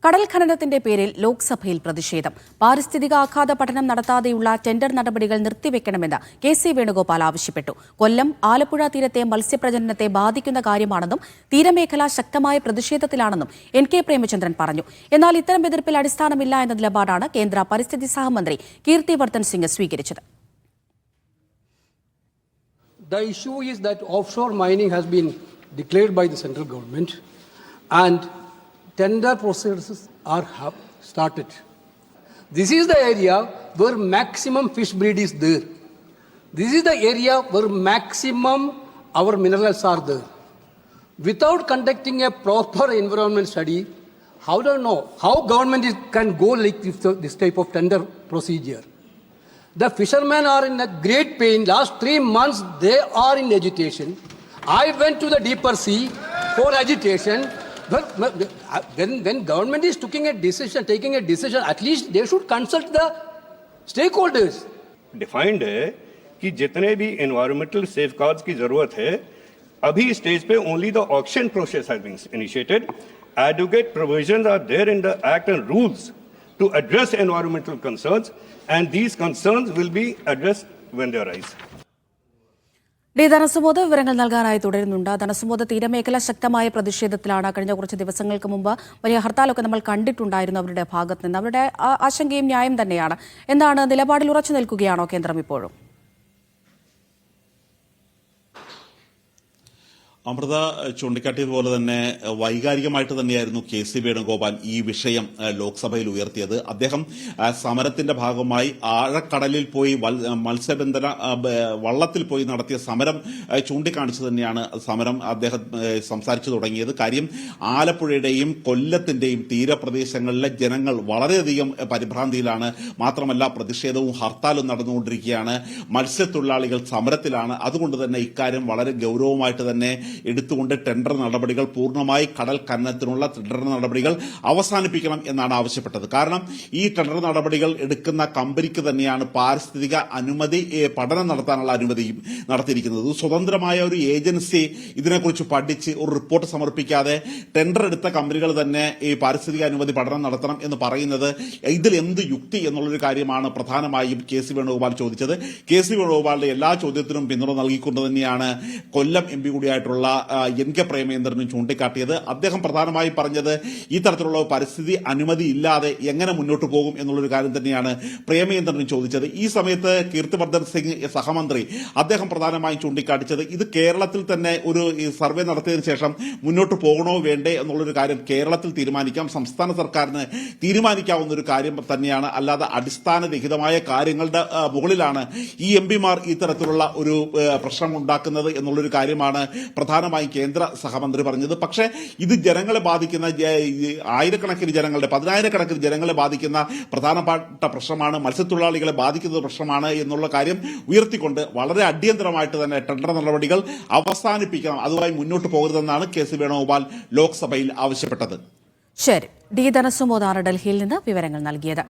കടൽ ഖനനത്തിന്റെ പേരിൽ ലോക്സഭയിൽ പ്രതിഷേധം. പാരിസ്ഥിതിക ആഘാത പഠനം നടത്താതെയുള്ള ടെൻഡർ നടപടികൾ നിർത്തിവെക്കണമെന്ന് കെ.സി. വേണുഗോപാൽ ആവശ്യപ്പെട്ടു. കൊല്ലം, ആലപ്പുഴ തീരത്തെ മത്സ്യപ്രജനനത്തെ ബാധിക്കുന്ന കാര്യമാണെന്നും തീരമേഖല ശക്തമായ പ്രതിഷേധത്തിലാണെന്നും എൻ.കെ. പ്രേമചന്ദ്രൻ പറഞ്ഞു. എന്നാൽ ഇത്തരം എതിർപ്പിൽ അടിസ്ഥാനമില്ല എന്ന നിലപാടാണ് കേന്ദ്ര പരിസ്ഥിതി സഹമന്ത്രി കീർത്തിവർദ്ധൻ സിംഗ് സ്വീകരിച്ചത്. The issue is that offshore mining has been declared by the central government and tender processes have started. This is the area where maximum fish breed is there. This is the area where maximum our minerals are there. Without conducting a proper environment study, how do you know how government can go like this type of tender procedure? The fishermen are in a great pain. Last 3 months they are in agitation. I went to the deeper sea for agitation. When government is taking a decision, at least they should consult the stakeholders. Defined है कि जितने भी environmental safeguards की जरूरत है, अभी stage पे only the auction process has been initiated. Adequate provisions are there in the act and rules to address environmental concerns, and these concerns will be addressed when they arise. Dhanasumod വിവരങ്ങൾ നൽകാനായി തുടരുന്നുണ്ട്. ധനസുമോദ്, തീരമേഖല ശക്തമായ പ്രതിഷേധത്തിലാണ്. കഴിഞ്ഞ കുറച്ച് ദിവസങ്ങൾക്ക് മുമ്പ് വലിയ ഹർത്താലൊക്കെ നമ്മൾ കണ്ടിട്ടുണ്ടായിരുന്നു അവരുടെ ഭാഗത്ത് നിന്ന്. അവരുടെ ആശങ്കയും ന്യായം തന്നെയാണ്. എന്താണ്, നിലപാടിൽ ഉറച്ചു നിൽക്കുകയാണോ കേന്ദ്രം ഇപ്പോഴും? അമൃത ചൂണ്ടിക്കാട്ടിയതുപോലെ തന്നെ വൈകാരികമായിട്ട് തന്നെയായിരുന്നു കെ.സി. വേണുഗോപാൽ ഈ വിഷയം ലോക്സഭയിൽ ഉയർത്തിയത്. അദ്ദേഹം സമരത്തിന്റെ ഭാഗമായി ആഴക്കടലിൽ പോയി മത്സ്യബന്ധന വള്ളത്തിൽ പോയി നടത്തിയ സമരം ചൂണ്ടിക്കാണിച്ചു തന്നെയാണ് സമരം അദ്ദേഹം സംസാരിച്ചു തുടങ്ങിയത്. കാര്യം ആലപ്പുഴയുടെയും കൊല്ലത്തിന്റെയും തീരപ്രദേശങ്ങളിലെ ജനങ്ങൾ വളരെയധികം പരിഭ്രാന്തിയിലാണ്. മാത്രമല്ല, പ്രതിഷേധവും ഹർത്താലും നടന്നുകൊണ്ടിരിക്കുകയാണ്. മത്സ്യത്തൊഴിലാളികൾ സമരത്തിലാണ്. അതുകൊണ്ട് തന്നെ ഇക്കാര്യം വളരെ ഗൌരവമായിട്ട് തന്നെ എടുത്തുകൊണ്ട് ടെൻഡർ നടപടികൾ പൂർണ്ണമായി കടൽ ഖനനത്തിനുള്ള ടെൻഡർ നടപടികൾ അവസാനിപ്പിക്കണം എന്നാണ് ആവശ്യപ്പെട്ടത്. കാരണം ഈ ടെൻഡർ നടപടികൾ എടുക്കുന്ന കമ്പനിക്ക് തന്നെയാണ് പാരിസ്ഥിതിക അനുമതി പഠനം നടത്താനുള്ള അനുമതിയും നടത്തിയിരിക്കുന്നത്. സ്വതന്ത്രമായ ഒരു ഏജൻസി ഇതിനെക്കുറിച്ച് പഠിച്ച് ഒരു റിപ്പോർട്ട് സമർപ്പിക്കാതെ ടെൻഡർ എടുത്ത കമ്പനികൾ തന്നെ ഈ പാരിസ്ഥിതിക അനുമതി പഠനം നടത്തണം എന്ന് പറയുന്നത് ഇതിൽ എന്ത് യുക്തി എന്നുള്ളൊരു കാര്യമാണ് പ്രധാനമായും കെ.സി. വേണുഗോപാൽ ചോദിച്ചത്. കെ.സി. വേണുഗോപാലിന്റെ എല്ലാ ചോദ്യത്തിനും പിന്തുണ നൽകിക്കൊണ്ട് തന്നെയാണ് കൊല്ലം എം.പി. കൂടിയായിട്ടുള്ള എൻ.കെ. പ്രേമചന്ദ്രനും ചൂണ്ടിക്കാട്ടിയത്. അദ്ദേഹം പ്രധാനമായും പറഞ്ഞത് ഈ തരത്തിലുള്ള പരിസ്ഥിതി അനുമതി ഇല്ലാതെ എങ്ങനെ മുന്നോട്ട് പോകും എന്നുള്ളൊരു കാര്യം തന്നെയാണ് പ്രേമചന്ദ്രനും ചോദിച്ചത്. ഈ സമയത്ത് കീർത്തിവർദ്ധൻ സിംഗ് സഹമന്ത്രി അദ്ദേഹം പ്രധാനമായും ചൂണ്ടിക്കാട്ടിച്ചത് ഇത് കേരളത്തിൽ തന്നെ ഒരു സർവേ നടത്തിയതിനു ശേഷം മുന്നോട്ട് പോകണോ വേണ്ടേ എന്നുള്ളൊരു കാര്യം കേരളത്തിൽ തീരുമാനിക്കാം, സംസ്ഥാന സർക്കാരിന് തീരുമാനിക്കാവുന്ന ഒരു കാര്യം തന്നെയാണ്. അല്ലാതെ അടിസ്ഥാനരഹിതമായ കാര്യങ്ങളുടെ മുകളിലാണ് ഈ എംപിമാർ ഈ തരത്തിലുള്ള ഒരു പ്രശ്നം ഉണ്ടാക്കുന്നത് എന്നുള്ളൊരു കാര്യമാണ് പ്രധാനമായും കേന്ദ്ര സഹമന്ത്രി പറഞ്ഞത്. പക്ഷേ ഇത് ജനങ്ങളെ ബാധിക്കുന്ന ആയിരക്കണക്കിന് ജനങ്ങളുടെ 10,000-കണക്കിന് ജനങ്ങളെ ബാധിക്കുന്ന പ്രധാനപ്പെട്ട പ്രശ്നമാണ്, മത്സ്യത്തൊഴിലാളികളെ ബാധിക്കുന്ന പ്രശ്നമാണ് എന്നുള്ള കാര്യം ഉയർത്തിക്കൊണ്ട് വളരെ അടിയന്തരമായിട്ട് തന്നെ ടെൻഡർ നടപടികൾ അവസാനിപ്പിക്കണം, അതുമായി മുന്നോട്ട് പോകരുതെന്നാണ് കെ.സി. വേണുഗോപാൽ ലോക്സഭയിൽ ആവശ്യപ്പെട്ടത്. ശരി, ധനസുമോദാണ് ഡൽഹിയിൽ നിന്ന് വിവരങ്ങൾ നൽകിയത്.